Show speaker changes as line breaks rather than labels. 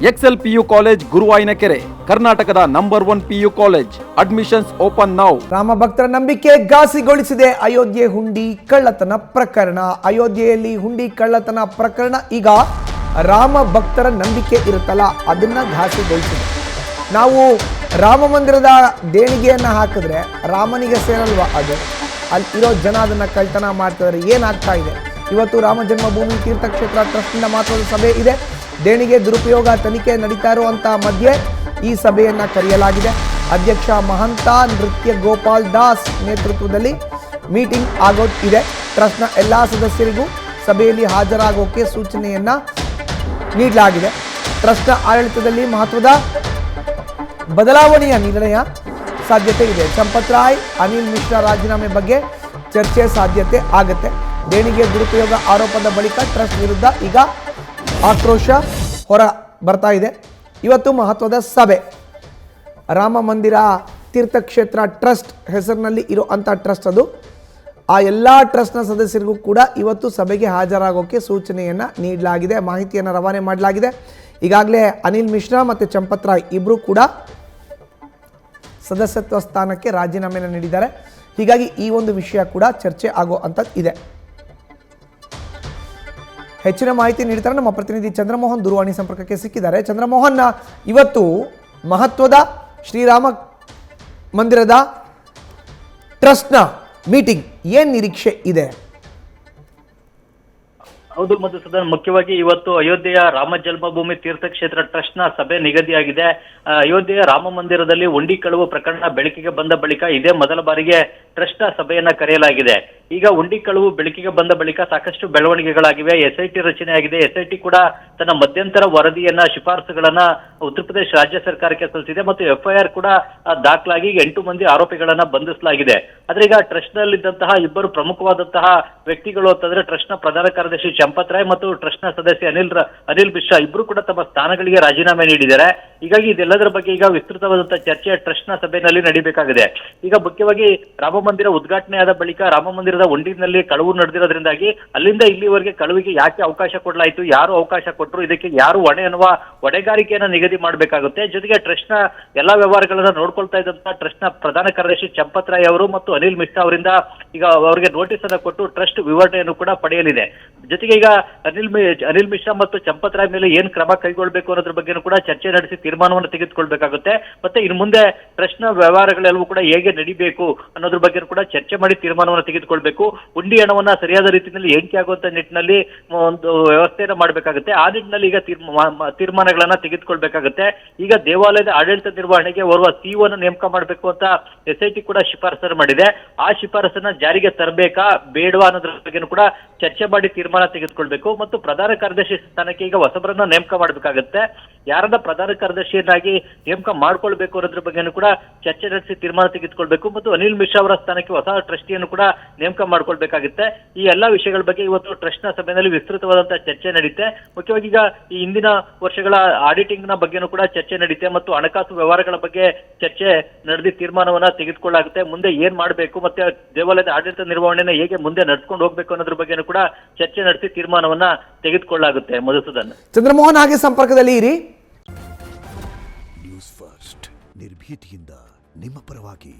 Excel PU college ಗುರುವಾಯಿನಕೆರೆ, ಕರ್ನಾಟಕದ number 1 PU college. Admissions open now.
Rama ಭಕ್ತರ ನಂಬಿಕೆ ಘಾಸಿಗೊಳಿಸಿದೆ ಅಯೋಧ್ಯೆ ಹುಂಡಿ ಕಳ್ಳತನ ಪ್ರಕರಣ. ಅಯೋಧ್ಯೆಯಲ್ಲಿ ಹುಂಡಿ ಕಳ್ಳತನ ಪ್ರಕರಣ ಈಗ ರಾಮ ಭಕ್ತರ ನಂಬಿಕೆ ಇರುತ್ತಲ್ಲ ಅದನ್ನ ಘಾಸಿಗೊಳಿಸಿದೆ. ನಾವು ರಾಮ ಮಂದಿರದ ದೇಣಿಗೆಯನ್ನ ಹಾಕಿದ್ರೆ ರಾಮನಿಗೆ ಸೇರಲ್ವಾ ಅದು? ಅಲ್ಲಿರೋ ಜನ ಅದನ್ನ ಕಳ್ಳತನ ಮಾಡ್ತಿದ್ದಾರೆ. ಏನಾಗ್ತಾ ಇದೆ? ಇವತ್ತು ರಾಮ ಜನ್ಮಭೂಮಿ ತೀರ್ಥಕ್ಷೇತ್ರ ಟ್ರಸ್ಟ್ನಿಂದ ಮಹತ್ವದ ಸಭೆ ಇದೆ. ದೇಣಿಗೆ ದುರುಪಯೋಗ ತನಿಖೆ ನಡೀತಾ ಇರುವಂಥ ಮಧ್ಯೆ ಈ ಸಭೆಯನ್ನು ಕರೆಯಲಾಗಿದೆ. ಅಧ್ಯಕ್ಷ ಮಹಂತ ನೃತ್ಯ ಗೋಪಾಲ್ ದಾಸ್ ನೇತೃತ್ವದಲ್ಲಿ ಮೀಟಿಂಗ್ ಆಗೋದಿದೆ. ಟ್ರಸ್ಟ್ನ ಎಲ್ಲ ಸದಸ್ಯರಿಗೂ ಸಭೆಯಲ್ಲಿ ಹಾಜರಾಗೋಕೆ ಸೂಚನೆಯನ್ನು ನೀಡಲಾಗಿದೆ. ಟ್ರಸ್ಟ್ನ ಆಡಳಿತದಲ್ಲಿ ಮಹತ್ವದ ಬದಲಾವಣೆಯ ನಿರ್ಣಯ ಸಾಧ್ಯತೆ ಇದೆ. ಚಂಪತ್ ರಾಯ್, ಅನಿಲ್ ಮಿಶ್ರಾ ರಾಜೀನಾಮೆ ಬಗ್ಗೆ ಚರ್ಚೆ ಸಾಧ್ಯತೆ ಆಗುತ್ತೆ. ದೇಣಿಗೆ ದುರುಪಯೋಗ ಆರೋಪದ ಬಳಿಕ ಟ್ರಸ್ಟ್ ವಿರುದ್ಧ ಈಗ ಆಕ್ರೋಶ ಹೊರ ಬರ್ತಾ ಇದೆ. ಇವತ್ತು ಮಹತ್ವದ ಸಭೆ. ರಾಮ ಮಂದಿರ ತೀರ್ಥಕ್ಷೇತ್ರ ಟ್ರಸ್ಟ್ ಹೆಸರಿನಲ್ಲಿ ಇರುವಂಥ ಟ್ರಸ್ಟ್ ಅದು. ಆ ಎಲ್ಲ ಟ್ರಸ್ಟ್ನ ಸದಸ್ಯರಿಗೂ ಕೂಡ ಇವತ್ತು ಸಭೆಗೆ ಹಾಜರಾಗೋಕ್ಕೆ ಸೂಚನೆಯನ್ನು ನೀಡಲಾಗಿದೆ, ಮಾಹಿತಿಯನ್ನು ರವಾನೆ ಮಾಡಲಾಗಿದೆ. ಈಗಾಗಲೇ ಅನಿಲ್ ಮಿಶ್ರಾ ಮತ್ತು ಚಂಪತ್ ರಾಯ್ ಇಬ್ಬರು ಕೂಡ ಸದಸ್ಯತ್ವ ಸ್ಥಾನಕ್ಕೆ ರಾಜೀನಾಮೆಯನ್ನು ನೀಡಿದ್ದಾರೆ. ಹೀಗಾಗಿ ಈ ಒಂದು ವಿಷಯ ಕೂಡ ಚರ್ಚೆ ಆಗೋ ಅಂಥದ್ದು ಇದೆ. ಹೆಚ್ಚಿನ ಮಾಹಿತಿ ನೀಡ್ತಾರೆ ನಮ್ಮ ಪ್ರತಿನಿಧಿ ಚಂದ್ರಮೋಹನ್ ದೂರವಾಣಿ ಸಂಪರ್ಕಕ್ಕೆ ಸಿಕ್ಕಿದ್ದಾರೆ. ಚಂದ್ರಮೋಹನ್, ಇವತ್ತು ಮಹತ್ವದ ಶ್ರೀರಾಮ ಮಂದಿರದ ಟ್ರಸ್ಟ್ನ ಮೀಟಿಂಗ್ ಏನು ನಿರೀಕ್ಷೆ ಇದೆ?
ಹೌದು ಮಧುಸೂದನ್, ಮುಖ್ಯವಾಗಿ ಇವತ್ತು ಅಯೋಧ್ಯೆಯ ರಾಮ ಜನ್ಮಭೂಮಿ ತೀರ್ಥಕ್ಷೇತ್ರ ಟ್ರಸ್ಟ್ನ ಸಭೆ ನಿಗದಿಯಾಗಿದೆ. ಅಯೋಧ್ಯೆಯ ರಾಮ ಮಂದಿರದಲ್ಲಿ ಹುಂಡಿ ಕಳುವು ಪ್ರಕರಣ ಬೆಳಕಿಗೆ ಬಂದ ಬಳಿಕ ಇದೇ ಮೊದಲ ಬಾರಿಗೆ ಟ್ರಸ್ಟ್ನ ಸಭೆಯನ್ನ ಕರೆಯಲಾಗಿದೆ. ಈಗ ಹುಂಡಿ ಕಳುವು ಬೆಳಕಿಗೆ ಬಂದ ಬಳಿಕ ಸಾಕಷ್ಟು ಬೆಳವಣಿಗೆಗಳಾಗಿವೆ. SIT ರಚನೆಯಾಗಿದೆ. SIT ಕೂಡ ತನ್ನ ಮಧ್ಯಂತರ ವರದಿಯನ್ನ ಶಿಫಾರಸುಗಳನ್ನ ಉತ್ತರ ಪ್ರದೇಶ ರಾಜ್ಯ ಸರ್ಕಾರಕ್ಕೆ ಸಲ್ಲಿಸಿದೆ ಮತ್ತು FIR ಕೂಡ ದಾಖಲಾಗಿ 8 ಮಂದಿ ಆರೋಪಿಗಳನ್ನ ಬಂಧಿಸಲಾಗಿದೆ. ಆದ್ರೆ ಈಗ ಟ್ರಸ್ಟ್ ನಲ್ಲಿದ್ದಂತಹ ಇಬ್ಬರು ಪ್ರಮುಖವಾದಂತಹ ವ್ಯಕ್ತಿಗಳು ಅಂತಂದ್ರೆ ಟ್ರಸ್ಟ್ನ ಪ್ರಧಾನ ಕಾರ್ಯದರ್ಶಿ ಚಂಪತ್ ರಾಯ್ ಮತ್ತು ಟ್ರಸ್ಟ್ನ ಸದಸ್ಯ ಅನಿಲ್ ಮಿಶ್ರಾ ಇಬ್ರು ಕೂಡ ತಮ್ಮ ಸ್ಥಾನಗಳಿಗೆ ರಾಜೀನಾಮೆ ನೀಡಿದ್ದಾರೆ. ಹೀಗಾಗಿ ಇದೆಲ್ಲದರ ಬಗ್ಗೆ ಈಗ ವಿಸ್ತೃತವಾದಂತಹ ಚರ್ಚೆ ಟ್ರಸ್ಟ್ನ ಸಭೆಯಲ್ಲಿ ನಡೀಬೇಕಾಗಿದೆ. ಈಗ ಮುಖ್ಯವಾಗಿ ರಾಮ ಮಂದಿರ ಉದ್ಘಾಟನೆ ಆದ ಬಳಿಕ ರಾಮ ಮಂದಿರದ ಹುಂಡಿನಲ್ಲಿ ಕಳವು ನಡೆದಿರೋದ್ರಿಂದಾಗಿ ಅಲ್ಲಿಂದ ಇಲ್ಲಿವರೆಗೆ ಕಳುವಿಗೆ ಯಾಕೆ ಅವಕಾಶ ಕೊಡಲಾಯಿತು, ಯಾರು ಅವಕಾಶ ಕೊಟ್ಟರು, ಇದಕ್ಕೆ ಯಾರು ಹೊಣೆ ಅನ್ನುವ ಹೊಣೆಗಾರಿಕೆಯನ್ನ ನಿಗದಿ ಮಾಡಬೇಕಾಗುತ್ತೆ. ಜೊತೆಗೆ ಟ್ರಸ್ಟ್ನ ಎಲ್ಲಾ ವ್ಯವಹಾರಗಳನ್ನ ನೋಡ್ಕೊಳ್ತಾ ಇದ್ದಂತಹ ಟ್ರಸ್ಟ್ನ ಪ್ರಧಾನ ಕಾರ್ಯದರ್ಶಿ ಚಂಪತ್ ರಾಯ್ ಅವರು ಮತ್ತು ಅನಿಲ್ ಮಿಶ್ರಾ ಅವರಿಂದ ಈಗ ಅವರಿಗೆ ನೋಟಿಸ್ ಅನ್ನು ಕೊಟ್ಟು ಟ್ರಸ್ಟ್ ವಿವರಣೆಯನ್ನು ಕೂಡ ಪಡೆಯಲಿದೆ. ಜೊತೆಗೆ ಈಗ ಅನಿಲ್ ಮಿಶ್ರಾ ಮತ್ತು ಚಂಪತ್ ರಾಯ್ ಮೇಲೆ ಏನ್ ಕ್ರಮ ಕೈಗೊಳ್ಳಬೇಕು ಅನ್ನೋದ್ರ ಬಗ್ಗೆ ಕೂಡ ಚರ್ಚೆ ನಡೆಸಿ ತೀರ್ಮಾನವನ್ನು ತೆಗೆದುಕೊಳ್ಬೇಕಾಗುತ್ತೆ. ಮತ್ತೆ ಇನ್ನು ಮುಂದೆ ಟ್ರಸ್ಟ್ನ ವ್ಯವಹಾರಗಳೆಲ್ಲವೂ ಕೂಡ ಹೇಗೆ ನಡಿಬೇಕು ಅನ್ನೋದ್ರ ಬಗ್ಗೆ ಕೂಡ ಚರ್ಚೆ ಮಾಡಿ ತೀರ್ಮಾನವನ್ನು ತೆಗೆದುಕೊಳ್ಬೇಕು. ಹುಂಡಿ ಹಣವನ್ನ ಸರಿಯಾದ ರೀತಿಯಲ್ಲಿ ಏಣಿಕೆ ಆಗುವಂತ ನಿಟ್ಟಿನಲ್ಲಿ ಒಂದು ವ್ಯವಸ್ಥೆಯನ್ನು ಮಾಡಬೇಕಾಗುತ್ತೆ. ಆ ನಿಟ್ಟಿನಲ್ಲಿ ಈಗ ತೀರ್ಮಾನಗಳನ್ನ ತೆಗೆದುಕೊಳ್ಬೇಕಾಗುತ್ತೆ. ಈಗ ದೇವಾಲಯದ ಆಡಳಿತ ನಿರ್ವಹಣೆಗೆ ಓರ್ವ CEO ನೇಮಕ ಮಾಡಬೇಕು ಅಂತ SIT ಕೂಡ ಶಿಫಾರಸನ್ನು ಮಾಡಿದೆ. ಆ ಶಿಫಾರಸನ್ನ ಜಾರಿಗೆ ತರಬೇಕಾ ಬೇಡವಾ ಅನ್ನೋದ್ರ ಬಗ್ಗೆ ಕೂಡ ಚರ್ಚೆ ಮಾಡಿ ತೀರ್ಮಾನ ತೆಗೆದುಕೊಳ್ಬೇಕು. ಮತ್ತು ಪ್ರಧಾನ ಕಾರ್ಯದರ್ಶಿ ಸ್ಥಾನಕ್ಕೆ ಈಗ ಹೊಸಬರನ್ನ ನೇಮಕ ಮಾಡಬೇಕಾಗುತ್ತೆ. ಯಾರನ್ನ ಪ್ರಧಾನ ಕಾರ್ಯದರ್ಶಿಯನ್ನಾಗಿ ನೇಮಕ ಮಾಡ್ಕೊಳ್ಬೇಕು ಅನ್ನೋದ್ರ ಬಗ್ಗೆ ಕೂಡ ಚರ್ಚೆ ನಡೆಸಿ ತೀರ್ಮಾನ ತೆಗೆದುಕೊಳ್ಬೇಕು. ಮತ್ತು ಅನಿಲ್ ಮಿಶ್ರಾ ಅವರ ಸ್ಥಾನಕ್ಕೆ ಹೊಸ ಟ್ರಸ್ಟಿಯನ್ನು ಕೂಡ ನೇಮಕ ಮಾಡ್ಕೊಳ್ಬೇಕಾಗುತ್ತೆ. ಈ ಎಲ್ಲಾ ವಿಷಯಗಳ ಬಗ್ಗೆ ಇವತ್ತು ಟ್ರಸ್ಟ್ನ ಸಭೆಯಲ್ಲಿ ವಿಸ್ತೃತವಾದಂತಹ ಚರ್ಚೆ ನಡೆಯುತ್ತೆ. ಮುಖ್ಯವಾಗಿ ಈಗ ಈ ಹಿಂದಿನ ವರ್ಷಗಳ ಆಡಿಟಿಂಗ್ ನ ಬಗ್ಗೆನೂ ಕೂಡ ಚರ್ಚೆ ನಡೆಯುತ್ತೆ ಮತ್ತು ಹಣಕಾಸು ವ್ಯವಹಾರಗಳ ಬಗ್ಗೆ ಚರ್ಚೆ ನಡೆದಿ ತೀರ್ಮಾನವನ್ನ ತೆಗೆದುಕೊಳ್ಳಾಗುತ್ತೆ. ಮುಂದೆ ಏನ್ ಮಾಡಬೇಕು ಮತ್ತೆ ದೇವಾಲಯದ ಆಡಳಿತ ನಿರ್ವಹಣೆನ ಹೇಗೆ ಮುಂದೆ ನಡ್ಸ್ಕೊಂಡು ಹೋಗ್ಬೇಕು ಅನ್ನೋದ್ರ ಬಗ್ಗೆನೂ ಕೂಡ ಚರ್ಚೆ ನಡೆಸಿ ತೀರ್ಮಾನವನ್ನ ತೆಗೆದುಕೊಳ್ಳಾಗುತ್ತೆ. ಮಧುಸೂದನ್,
ಚಂದ್ರಮೋಹನ್ ಹಾಗೆ ಸಂಪರ್ಕದಲ್ಲಿ ಇರಿ.
ನ್ಯೂಸ್ ಫಸ್ಟ್ ನಿರ್ಭೀತಿಯಿಂದ ನಿಮ್ಮ ಪರವಾಗಿ.